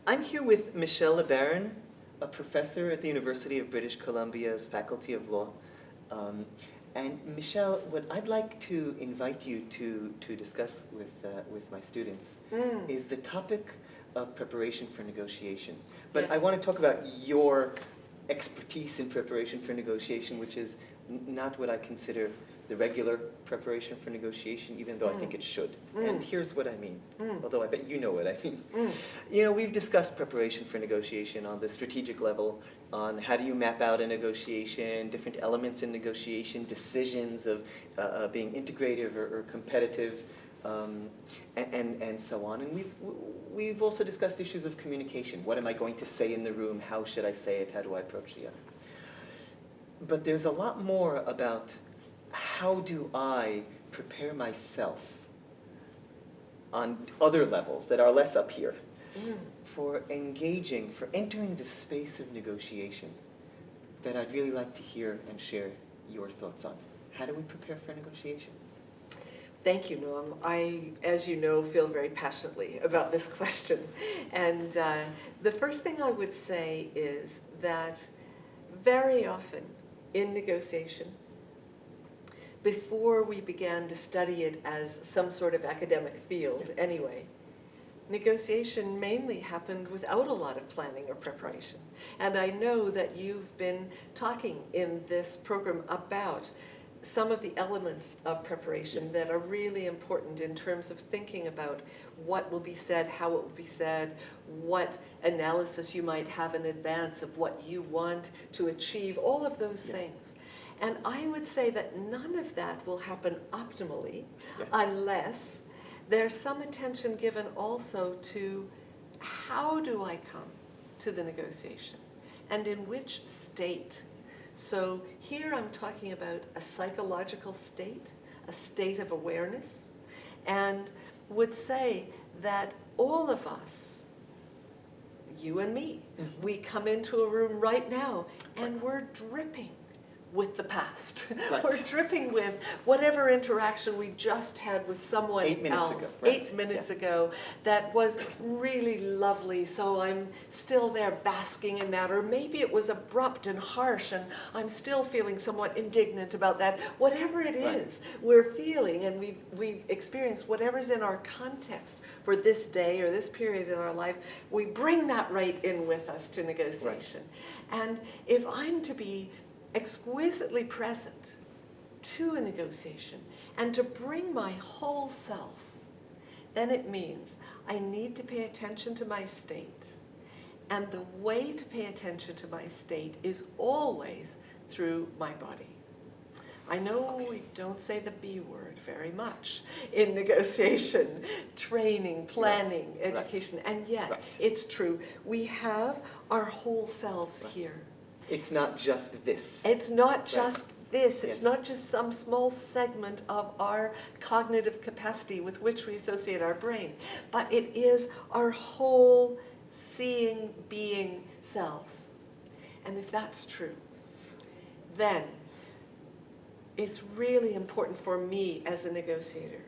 I'm here with Michelle LeBaron, a professor at the University of British Columbia's Faculty of Law. And Michelle, what I'd like to invite you to discuss with my students is the topic of preparation for negotiation. But I want to talk about your expertise in preparation for negotiation, which is not what I consider the regular preparation for negotiation, even though I think it should. And here's what I mean, although I bet you know what I mean. You know, we've discussed preparation for negotiation on the strategic level, on how do you map out a negotiation, different elements in negotiation, decisions of being integrative or competitive, and so on. And we've also discussed issues of communication. What am I going to say in the room? How should I say it? How do I approach the other? But there's a lot more about how do I prepare myself on other levels that are less up here for engaging, for entering the space of negotiation that I'd really like to hear and share your thoughts on. How do we prepare for negotiation? Thank you, Noam. I, as you know, feel very passionately about this question. And the first thing I would say is that very often in negotiation, before we began to study it as some sort of academic field anyway, negotiation mainly happened without a lot of planning or preparation. And I know that you've been talking in this program about some of the elements of preparation that are really important in terms of thinking about what will be said, how it will be said, what analysis you might have in advance of what you want to achieve, all of those things. And I would say that none of that will happen optimally unless there's some attention given also to how do I come to the negotiation and in which state. So here I'm talking about a psychological state, a state of awareness, and would say that all of us, you and me, we come into a room right now and we're dripping with the past. We're dripping with whatever interaction we just had with someone 8 minutes else ago. 8 minutes ago that was really lovely, so I'm still there basking in that. Or maybe it was abrupt and harsh and I'm still feeling somewhat indignant about that. Whatever it is we're feeling, and we've experienced whatever's in our context for this day or this period in our lives, we bring that right in with us to negotiation. And if I'm to be exquisitely present to a negotiation and to bring my whole self, then it means I need to pay attention to my state. And the way to pay attention to my state is always through my body. I know we don't say the B word very much in negotiation, training, planning, education, and yet it's true. We have our whole selves here. It's not just this. It's not just this. It's not just some small segment of our cognitive capacity with which we associate our brain, but it is our whole seeing, being selves. And if that's true, then it's really important for me as a negotiator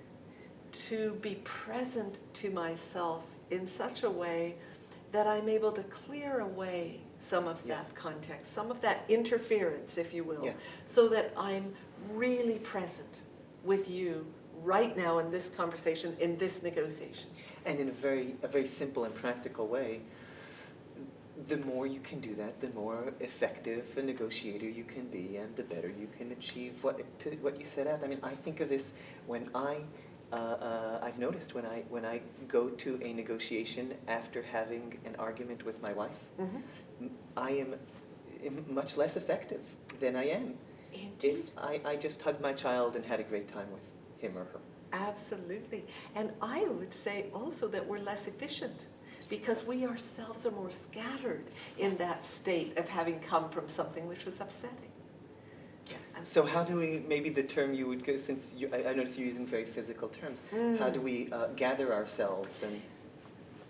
to be present to myself in such a way that I'm able to clear away some of that context, some of that interference, if you will, so that I'm really present with you right now in this conversation, in this negotiation. And in a very simple and practical way, the more you can do that, the more effective a negotiator you can be, and the better you can achieve what you set out. I mean, I think of this when I've noticed when I go to a negotiation after having an argument with my wife, I am much less effective than I am if I just hugged my child and had a great time with him or her. Absolutely. And I would say also that we're less efficient because we ourselves are more scattered in that state of having come from something which was upsetting. So how do we, maybe the term you would go, since I noticed you're using very physical terms, how do we gather ourselves and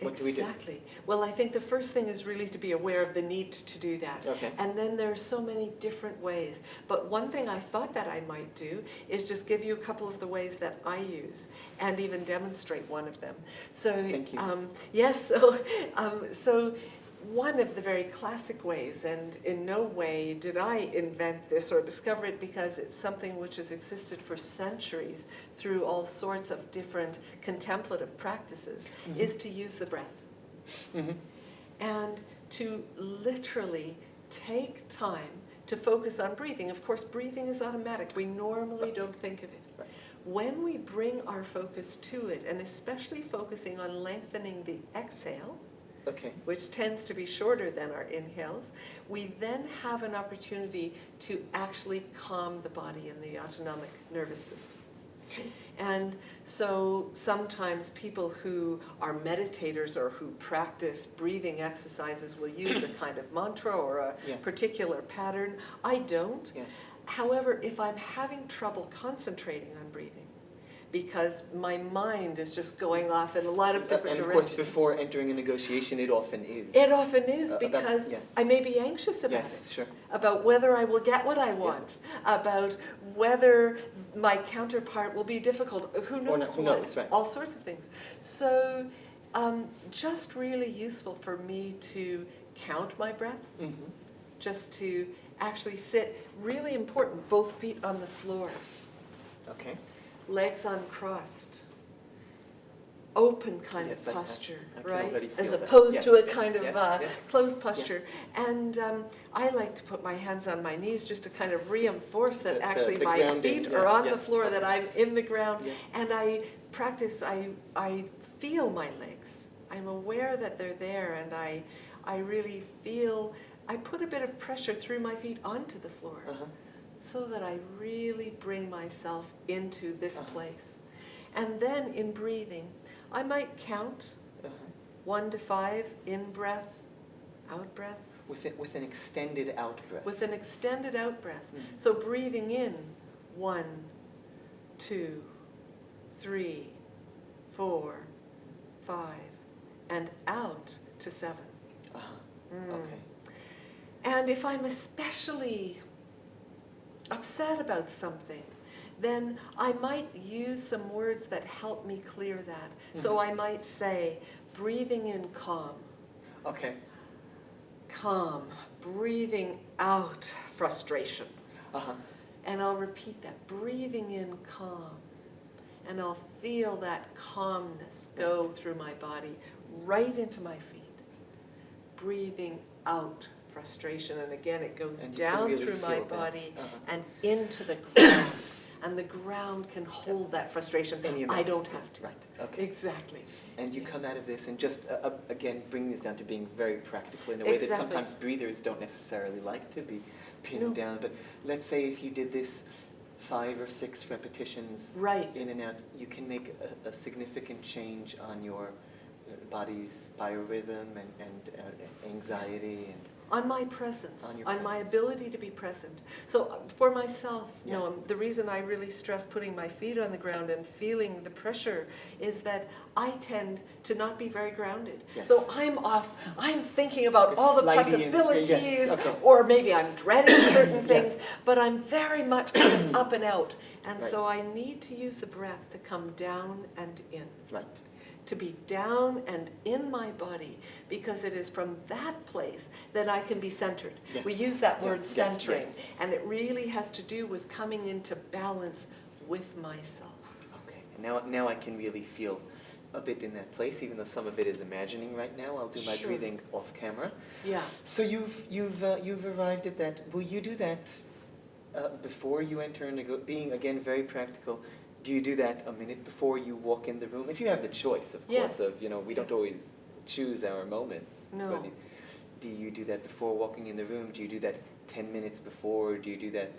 What do we do? Exactly. Well, I think the first thing is really to be aware of the need to do that. Okay. And then there are so many different ways. But one thing I thought that I might do is just give you a couple of the ways that I use and even demonstrate one of them. So, Thank you. yes, so one of the very classic ways, and in no way did I invent this or discover it because it's something which has existed for centuries through all sorts of different contemplative practices, is to use the breath. And to literally take time to focus on breathing. Of course, breathing is automatic. We normally don't think of it. Right. When we bring our focus to it, and especially focusing on lengthening the exhale, Okay. which tends to be shorter than our inhales, we then have an opportunity to actually calm the body and the autonomic nervous system. And so sometimes people who are meditators or who practice breathing exercises will use a kind of mantra or a particular pattern. I don't. Yeah. However, if I'm having trouble concentrating on breathing, because my mind is just going off in a lot of different And of directions. course, before entering a negotiation, it often is. It often is About- because yeah. I may be anxious about Yes, it. sure. About whether I will get what I want, about whether my counterpart will be difficult, who knows Or not, who what, knows, right. all sorts of things. So just really useful for me to count my breaths, just to actually sit, really important, both feet on the floor, Okay. legs uncrossed, open kind Yes, of posture, I can right? already As feel that. opposed Yes, to a yes, kind of yes, yes. closed posture. And I like to put my hands on my knees just to kind of reinforce that The my grounding, feet yeah, are on the yes, floor, okay. that I'm in the ground. Yeah. And I practice, I feel my legs. I'm aware that they're there, and I really feel, I put a bit of pressure through my feet onto the floor, so that I really bring myself into this place. And then in breathing, I might count 1 to 5, in breath, out breath, With an extended out breath. with an extended out breath. So breathing in, 1, 2, 3, 4, 5, and out to 7. Okay. And if I'm especially upset about something, then I might use some words that help me clear that. So I might say, breathing in, calm. Okay. Calm. Breathing out, frustration. And I'll repeat that, breathing in, calm. And I'll feel that calmness go through my body, right into my feet. Breathing out, frustration. And again, it goes And you can down really through my feel that. body and into the ground. And the ground can hold that frustration. Any I amount. don't have to. Right. Okay. Exactly. And you Yes. come out of this and just, again, bring this down to being very practical in a way that Exactly. sometimes breathers don't necessarily like to be pinned No. down. But let's say if you did this 5 or 6 repetitions Right. in and out, you can make a significant change on your body's biorhythm and anxiety and On my presence, On your on my presence. ability to be present. So for myself, Yeah. Noam, the reason I really stress putting my feet on the ground and feeling the pressure is that I tend to not be very grounded. Yes. So I'm off, I'm thinking about all the Flighty and- possibilities, yes, okay. or maybe I'm dreading certain Yeah. things, but I'm very much kind of up and out. And Right. so I need to use the breath to come down and in. right. To be down and in my body, because it is from that place that I can be centered. Yeah. We use that Yeah. word Yes, centering, yes. and it really has to do with coming into balance with myself. Okay. And now I can really feel a bit in that place, even though some of it is imagining right now. I'll do my Sure. breathing off camera. Yeah. So you've arrived at that. Will you do that before you enter being again very practical? Do you do that a minute before you walk in the room? If you have the choice, of Yes. course, of we don't Yes. always choose our moments. No. But do you do that before walking in the room? Do you do that 10 minutes before? Or do you do that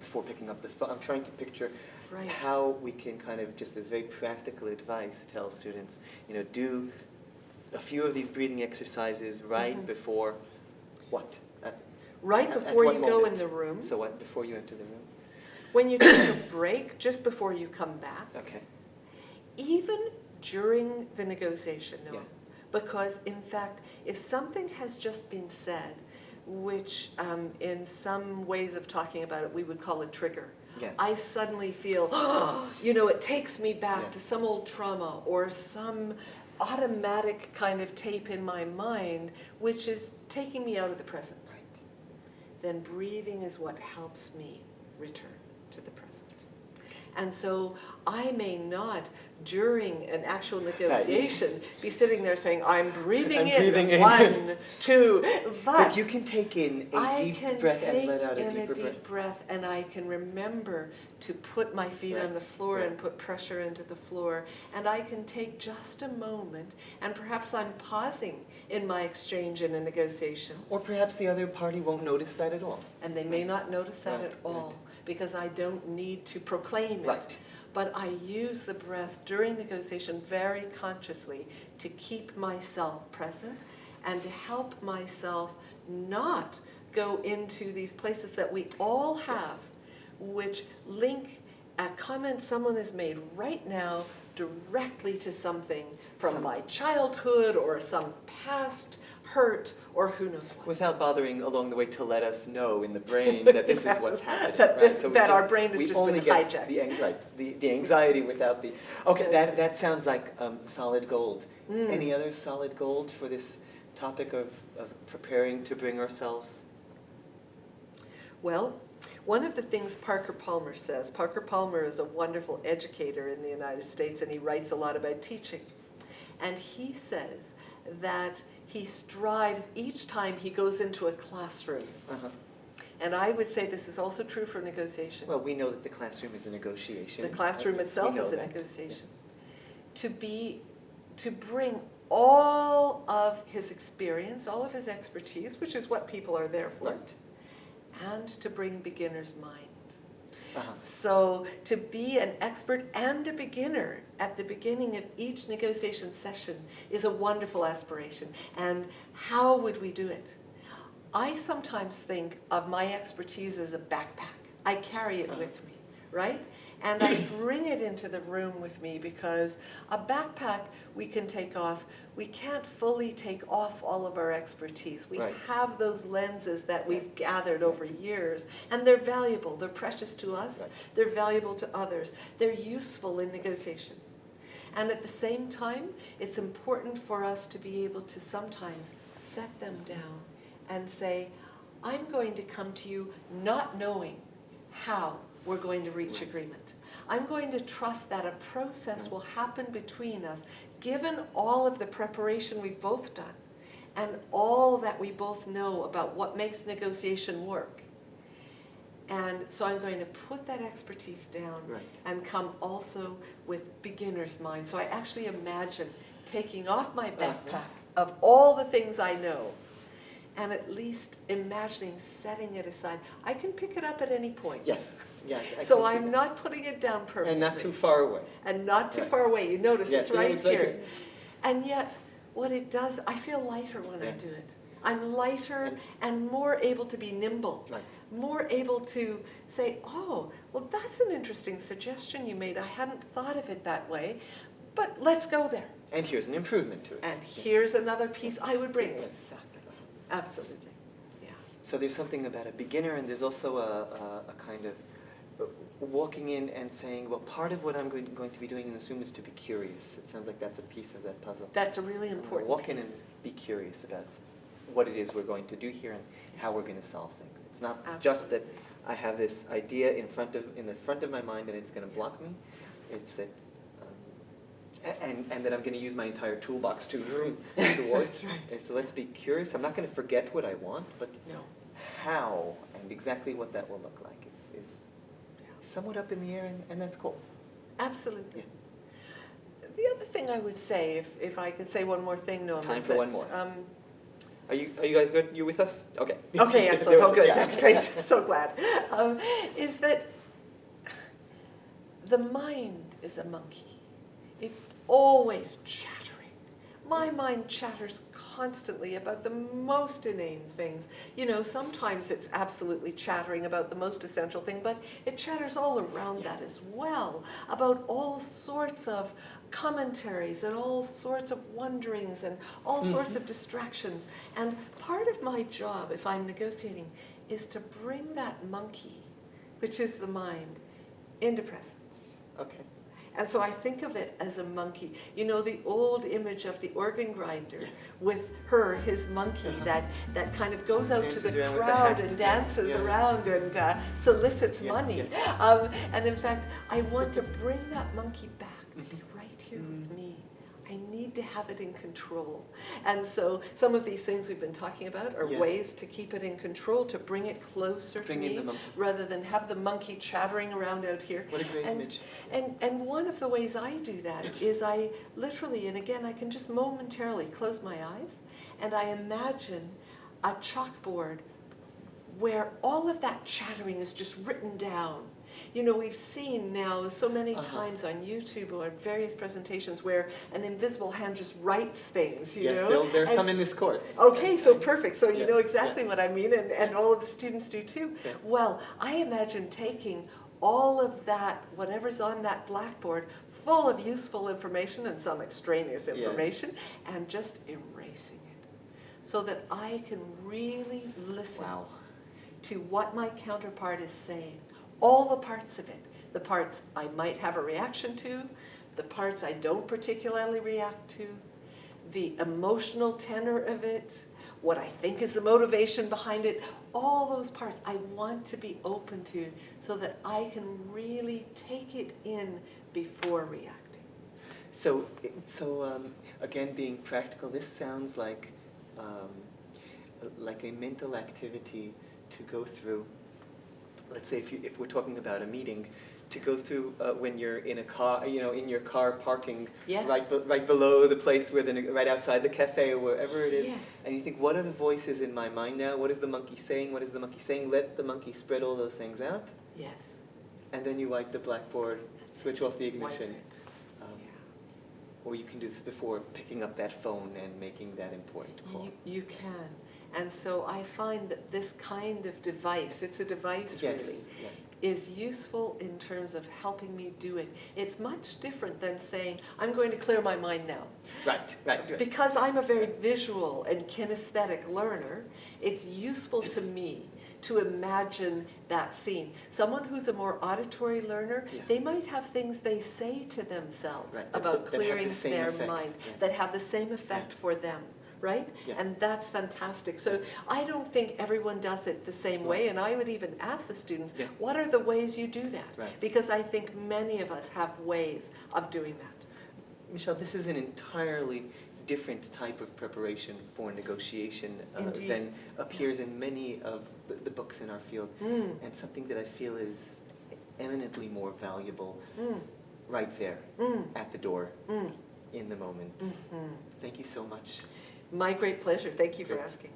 before picking up the phone? I'm trying to picture Right. how we can kind of, just as very practical advice, tell students, do a few of these breathing exercises right before what? Right At before what you go in moment? the room, So what, before you enter the room? when you take a break, just before you come back, Okay. even during the negotiation, no. Yeah. Because in fact, if something has just been said, which in some ways of talking about it, we would call a trigger. Yeah. I suddenly feel, it takes me back Yeah. to some old trauma or some automatic kind of tape in my mind, which is taking me out of the present. Right. Then breathing is what helps me return to the present. And so I may not, during an actual negotiation, be sitting there saying, I'm breathing in, 1, 2, But you can take in a I deep can breath and take let out a in deeper a deep breath, and I can remember to put my feet Right, on the floor right. and put pressure into the floor. And I can take just a moment, and perhaps I'm pausing in my exchange in a negotiation. Or perhaps the other party won't notice that at all. And they may not notice that Right, at all, because I don't need to proclaim it. Right. But I use the breath during negotiation very consciously to keep myself present and to help myself not go into these places that we all have, Yes. which link a comment someone has made right now directly to something from my childhood or some past hurt or who knows what. Without bothering along the way to let us know in the brain that this is what's happening. That, right? So we that our brain has we just only been get hijacked. the anxiety without the... Okay, That's that sounds like solid gold. Mm. Any other solid gold for this topic of preparing to bring ourselves? Well, one of the things Parker Palmer says, Parker Palmer is a wonderful educator in the United States, and he writes a lot about teaching. And he says that he strives each time he goes into a classroom. Uh-huh. And I would say this is also true for negotiation. Well, we know that the classroom is a negotiation. The classroom We itself know is a that. negotiation. To bring all of his experience, all of his expertise, which is what people are there for, Right. and to bring beginner's mind. Uh-huh. So to be an expert and a beginner at the beginning of each negotiation session is a wonderful aspiration. And how would we do it? I sometimes think of my expertise as a backpack. I carry it with me, right? And I bring it into the room with me because a backpack we can take off. We can't fully take off all of our expertise. We Right. have those lenses that we've gathered over years, and they're valuable. They're precious to us. Right. They're valuable to others. They're useful in negotiation. And at the same time, it's important for us to be able to sometimes set them down and say, I'm going to come to you not knowing how we're going to reach agreement. I'm going to trust that a process will happen between us, given all of the preparation we've both done and all that we both know about what makes negotiation work. And so I'm going to put that expertise down Right. and come also with beginner's mind. So I actually imagine taking off my backpack of all the things I know and at least imagining setting it aside. I can pick it up at any point. Yes. Yeah, I So can see I'm that. not putting it down permanently. And not too far away. And not too Right. far away. You notice Yes, it's right it's right here. here. And yet, what it does, I feel lighter when I Yeah. do it. I'm lighter And- and more able to be nimble. Right. More able to say, oh, well, that's an interesting suggestion you made. I hadn't thought of it that way, but let's go there. And here's an improvement to it. And here's another piece I would bring. Yes. Exactly. Absolutely. Yeah. So there's something about a beginner, and there's also a kind of walking in and saying, well, part of what I'm going to be doing in this room is to be curious. It sounds like that's a piece of that puzzle. That's a really important Walk in and piece. be curious about what it is we're going to do here and how we're going to solve things. It's not Absolutely. just that I have this idea in the front of my mind and it's going to block me. It's that, and that I'm going to use my entire toolbox to towards. That's right. And so let's be curious. I'm not going to forget what I want, but No. how and exactly what that will look like is somewhat up in the air, and that's cool. Absolutely. Yeah. The other thing I would say, if I could say one more thing, Noam, Time is for that, one more. Are you guys good? You with us? Okay. okay, excellent. Oh, good. Yeah. That's great. So glad. Is that the mind is a monkey. It's always chattering My mind chatters constantly about the most inane things. You know, sometimes it's absolutely chattering about the most essential thing, but it chatters all around that as well, about all sorts of commentaries and all sorts of wonderings and all sorts of distractions. And part of my job, if I'm negotiating, is to bring that monkey, which is the mind, into presence. Okay. And so I think of it as a monkey. You know, the old image of the organ grinder with his monkey, that kind of goes out to the crowd and dances around and solicits money. And in fact, I want to bring that monkey back to be right here with me. I need to have it in control. And so some of these things we've been talking about are ways to keep it in control, to bring it closer to me, rather than have the monkey chattering around out here. What a great image. And one of the ways I do that is I literally, and again, I can just momentarily close my eyes, and I imagine a chalkboard where all of that chattering is just written down. You know, we've seen now so many times on YouTube or various presentations where an invisible hand just writes things, you know? There's some in this course. Okay, so perfect. So you know exactly what I mean, and all of the students do too. Yeah. Well, I imagine taking all of that, whatever's on that blackboard, full of useful information and some extraneous information, and just erasing it so that I can really listen to what my counterpart is saying. All the parts of it, the parts I might have a reaction to, the parts I don't particularly react to, the emotional tenor of it, what I think is the motivation behind it, all those parts I want to be open to so that I can really take it in before reacting. So again, being practical, this sounds like a mental activity to go through. Let's say if we're talking about a meeting, to go through when you're in a car, you know, in your car parking right below the place where right outside the cafe or wherever it is, and you think, what are the voices in my mind now? What is the monkey saying? What is the monkey saying? Let the monkey spread all those things out. Yes. And then you wipe the blackboard, switch off the ignition. Or you can do this before picking up that phone and making that important call. You can. And so I find that this kind of device, it's a device really, is useful in terms of helping me do it. It's much different than saying, I'm going to clear my mind now. Right. Because I'm a very visual and kinesthetic learner, it's useful to me to imagine that scene. Someone who's a more auditory learner, they might have things they say to themselves about clearing their mind that have the same effect for them. Right? And that's fantastic. So I don't think everyone does it the same way, and I would even ask the students, what are the ways you do that? Because I think many of us have ways of doing that. Michelle, this is an entirely different type of preparation for negotiation than appears in many of the books in our field, and something that I feel is eminently more valuable right there at the door in the moment. Thank you so much. My great pleasure. Thank you for asking.